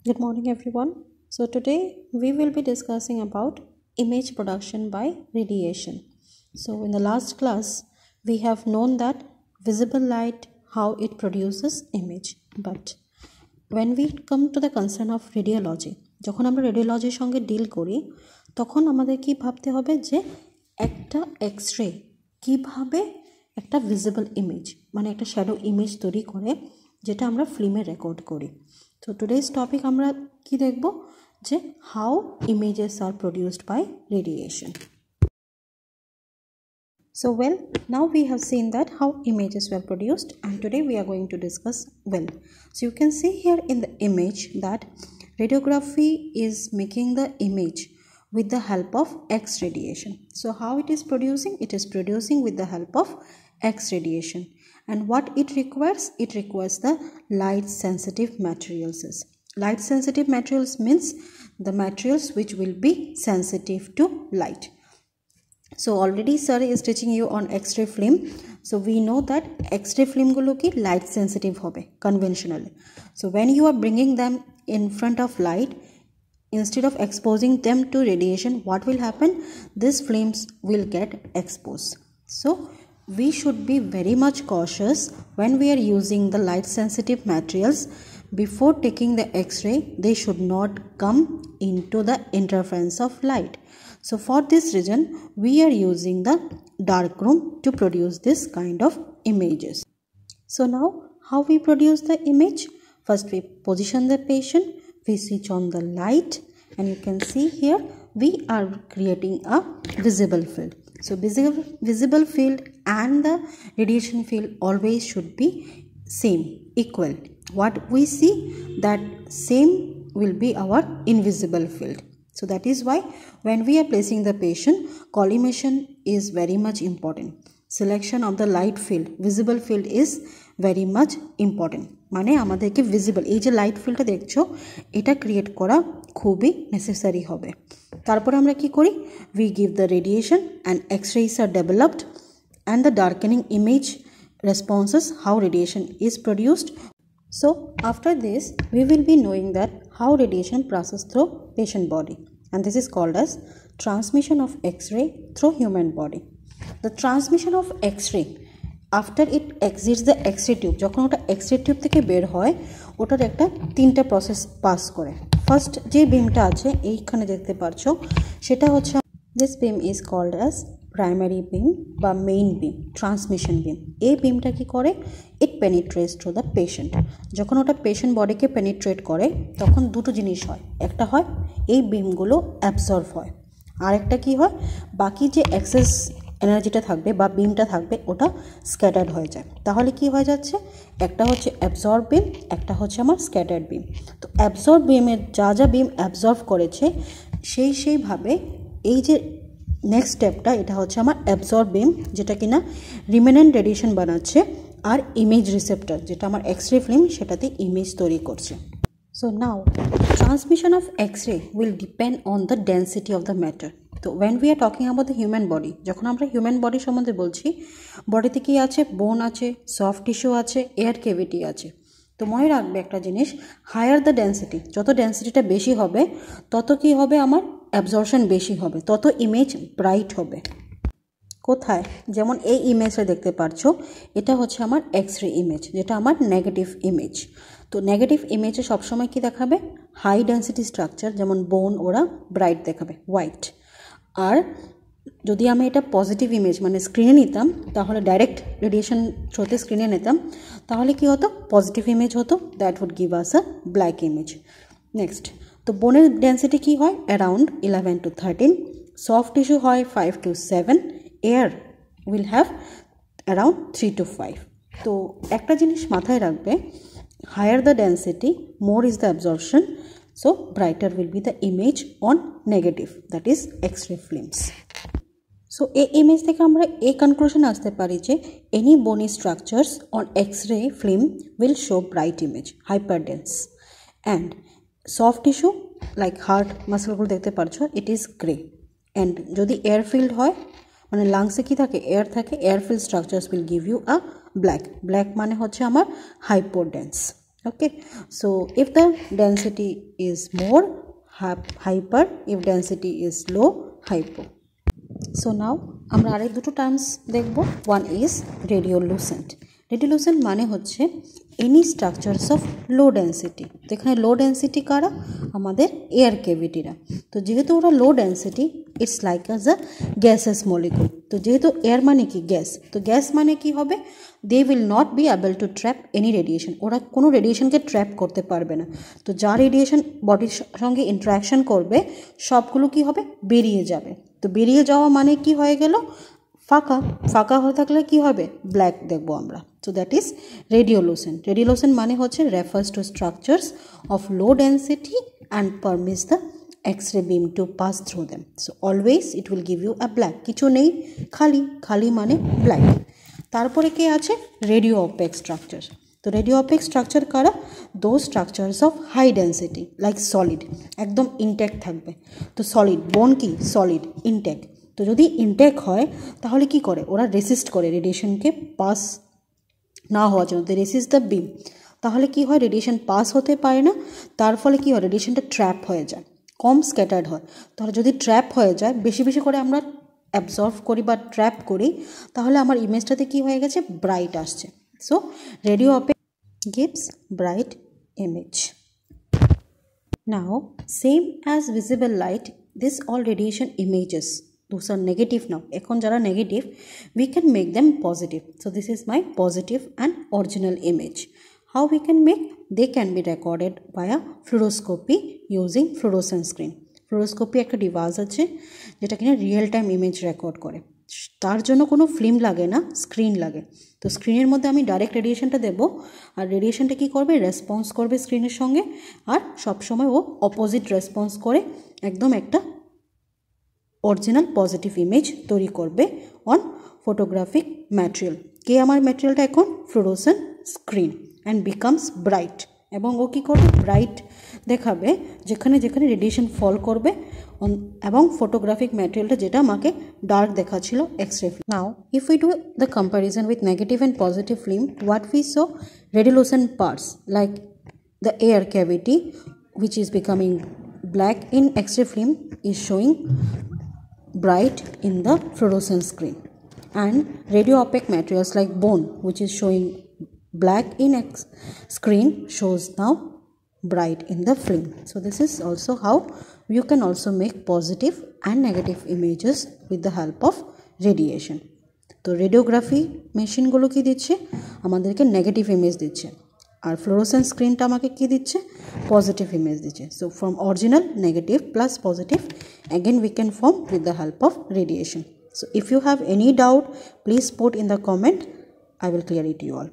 Good morning everyone. So today we will be discussing about image production by radiation. So in the last class we have known that visible light, how it produces image, but when we come to the concern of radiology, যখন আমরা রেডিওলজির সঙ্গে deal করি তখন আমাদের কি ভাবতে হবে যে একটা এক্সরে কিভাবে একটা ভিজিবল ইমেজ মানে একটা শ্যাডো ইমেজ তৈরি করে যেটা আমরা ফিল্মে রেকর্ড করি। তো টুডেজ টপিক আমরা কি দেখব যে how images are produced by radiation. So now we have seen that how images were produced, and today we are going to discuss So you can see here in the image that radiography is making the image with the help of X radiation. So how it is producing? It is producing with the help of X radiation. And what it requires? It requires the light sensitive materials. Light sensitive materials means the materials which will be sensitive to light. So already sir is teaching you on X-ray film. So we know that X-ray film gulo ki light sensitive hobe conventionally. So when you are bringing them in front of light, instead of exposing them to radiation, what will happen? These films will get exposed. So we should be very much cautious when we are using the light sensitive materials. Before taking the X-ray, they should not come into the interference of light. So for this reason, we are using the dark room to produce this kind of images. So now how we produce the image? First we position the patient, we switch on the light, and you can see here we are creating a visible field. So visible field and the radiation field always should be same, equal. What we see, that same will be our invisible field. So that is why when we are placing the patient, collimation is very much important. Selection of the light field, visible field is very much important. মানে আমাদেরকে visible এই যে light ফিল্ডটা দেখছো এটা create করা খুবই necessary হবে। তারপরে আমরা কি করি? We give the radiation and X-rays are developed and the darkening image responses how radiation is produced. So after this we will be knowing that how radiation passes through patient body, and this is called as transmission of X-ray through human body. The transmission of X-ray after it exits the X-ray tube, যখন ওটা X-ray tube থেকে বের হয় ওটার একটা তিনটা process pass করে। First যে বিমটা আছে এইখানে দেখতে পারছো সেটা হচ্ছে this beam is called as primary beam বা main beam, transmission beam. এই বিমটা কি করে? It penetrates through the patient. যখন ওটা পেশেন্ট বডিকে পেনিট্রেট করে তখন দুটো জিনিস হয়। একটা হয় এই বিমগুলো অ্যাবজর্ব হয়, আর একটা কি হয় বাকি যে এক্সেস এনার্জিটা থাকবে বা বিমটা থাকবে ওটা স্ক্যাটার্ড হয়ে যায়। তাহলে কি হয়ে যাচ্ছে? একটা হচ্ছে অ্যাবজর্ব বিম, একটা হচ্ছে আমার স্ক্যাটার্ড বিম। তো অ্যাবজর্ব বিমের যা যা বিম অ্যাবজর্ব করেছে সেইভাবে এই যে নেক্সট স্টেপটা এটা হচ্ছে আমার অ্যাবজর্ব বিম, যেটা কিনা রিমেনেন্ট রেডিয়েশন বানাচ্ছে, আর ইমেজ রিসেপ্টর যেটা আমার এক্সরে ফিল্ম সেটাতে ইমেজ তৈরি করছে। So now transmission of X-ray will depend on the density of the matter. তো when we are talking about the human body, যখন আমরা হিউম্যান বডি সম্বন্ধে বলছি, বডিতে কি আছে? বোন আছে, সফট টিস্যু আছে, এয়ার ক্যাভিটি আছে। তো মনে রাখবে একটা জিনিস, হায়ার দ্য ডেন্সিটি, যত ডেন্সিটিটা বেশি হবে তত কি হবে? আমার অ্যাবজর্পশন বেশি হবে, তত ইমেজ ব্রাইট হবে। কোথায়? যেমন এই ইমেজটা দেখতে পাচ্ছ, এটা হচ্ছে আমার এক্সরে ইমেজ, যেটা আমার নেগেটিভ ইমেজ। তো নেগেটিভ ইমেজে সবসময় কি দেখাবে? হাই ডেন্সিটি স্ট্রাকচার যেমন বোন ওরা ব্রাইট দেখাবে, হোয়াইট। আর যদি আমি এটা পজিটিভ ইমেজ মানে স্ক্রিনে নিতাম, তাহলে ডাইরেক্ট রেডিয়েশন থ্রুতে স্ক্রিনে নিতাম, তাহলে কি হতো? পজিটিভ ইমেজ হতো, that would give us a black image. Next, তো বোনের ডেন্সিটি কি হয়? অ্যারাউন্ড 11 to 13, সফট টিস্যু হয় 5 to 7, air will have around 3 to 5. তো একটা জিনিস মাথায় রাখবে, higher the density more is the absorption, so brighter will be the image on negative, that is X-ray films. So এই image থেকে আমরা এই কনক্লুশন আসতে পারি যে any bony structures on X-ray film will show bright image, hyperdense. And soft tissue like heart মাসেলগুলো দেখতে পারছো, ইট ইজ গ্রে। অ্যান্ড যদি এয়ারফিল্ড হয়, মানে লাংসে কি থাকে? এয়ার থাকে, air filled structures will give you a black. Black মানে হচ্ছে আমার hypodense. Okay, so if the density is more, hyper, if density is low, hypo. So now আমরা আরেক দুটো টার্মস দেখব। One is radiolucent. রেডিওলুসেন্ট মানে হচ্ছে any structures of low density. তো এখানে লো ডেন্সিটি কারা? আমাদের এয়ার ক্যাভিটিরা। তো যেহেতু ওরা লো density, it's like as a gases molecule. তো যেহেতু এয়ার মানে কি গ্যাস, তো গ্যাস মানে কি হবে? They will not be able to trap any radiation. ওরা কোনো রেডিয়েশনকে ট্র্যাপ করতে পারবে না। তো যা রেডিয়েশন বডির সঙ্গে ইন্টারাকশন করবে সবগুলো কি হবে? বেরিয়ে যাবে। তো বেরিয়ে যাওয়া মানে কি হয়ে গেল? ফাঁকা। ফাঁকা হয়ে থাকলে কি হবে? ব্ল্যাক দেখবো আমরা। So that is radiolucent. Radiolucent মানে হচ্ছে refers to structures of low density and permits the x ray beam to pass through them. So always it will give you a black. কিছু নেই, খালি। খালি মানে ব্ল্যাক। তারপরে কে আছে? Radio structure. তো রেডিও অপেক স্ট্রাকচার কারা? Those structures of high density like solid, একদম ইনটেক থাকবে। তো সলিড, বোন কি? Solid, intact. তো যদি ইনটেক হয় তাহলে কি করে? ওরা রেসিস্ট করে রেডিয়েশনকে পাস না হওয়ার জন্য। দে রেসিস্ট দ্য বিম। তাহলে কি হয়? রেডিয়েশন পাস হতে পারে না, তার ফলে কি হয়? রেডিয়েশনটা ট্র্যাপ হয়ে যায়, কম স্ক্যাটার্ড হয়। তাহলে যদি ট্র্যাপ হয়ে যায়, বেশি বেশি করে আমরা অ্যাবজর্ভ করি বা ট্র্যাপ করি, তাহলে আমার ইমেজটাতে কি হয়ে গেছে? ব্রাইট আসছে। So radio opaque gives bright image. Now same as visible light, this all radiation images, those are negative now. Ekhon jara negative, we can make them positive. So this is my positive and original image. How we can make? They can be recorded via fluoroscopy using fluorescent screen. ফ্লুরোস্কোপি একটা device আছে যেটা কিনা real time image record করে। তার জন্য কোনো film লাগে না, স্ক্রিন লাগে। তো স্ক্রিনের মধ্যে আমি ডাইরেক্ট রেডিয়েশনটা দেবো, আর রেডিয়েশনটা কী করবে? রেসপন্স করবে স্ক্রিনের সঙ্গে, আর সবসময় ও অপোজিট রেসপন্স করে একদম একটা অরিজিনাল পজিটিভ ইমেজ তৈরি করবে অন ফটোগ্রাফিক ম্যাটেরিয়াল। কে আমার ম্যাটেরিয়ালটা? এখন fluorescent screen, and becomes bright. এবং ও কী করবে? ব্রাইট দেখাবে যেখানে যেখানে রেডিয়েশন ফল করবে, এবং ফটোগ্রাফিক ম্যাটেরিয়ালটা যেটা আমাকে ডার্ক দেখাচ্ছিল x ray film. Now if we do the comparison with negative and positive film, what we saw? Radiolucent parts like the air cavity which is becoming black in X-ray film is showing bright in the fluorescent screen, and radio opaque materials like bone which is showing black in screen shows now bright in the film. So this is also how you can also make positive and negative images with the help of radiation. তো radiography মেশিনগুলো কি দিচ্ছে? আমাদেরকে negative image দিচ্ছে, আর fluorescent স্ক্রিনটা আমাকে কি দিচ্ছে? পজিটিভ ইমেজ দিচ্ছে। So from original negative plus positive again we can form with the help of radiation. So if you have any doubt, please put in the comment. I will clear it to you all.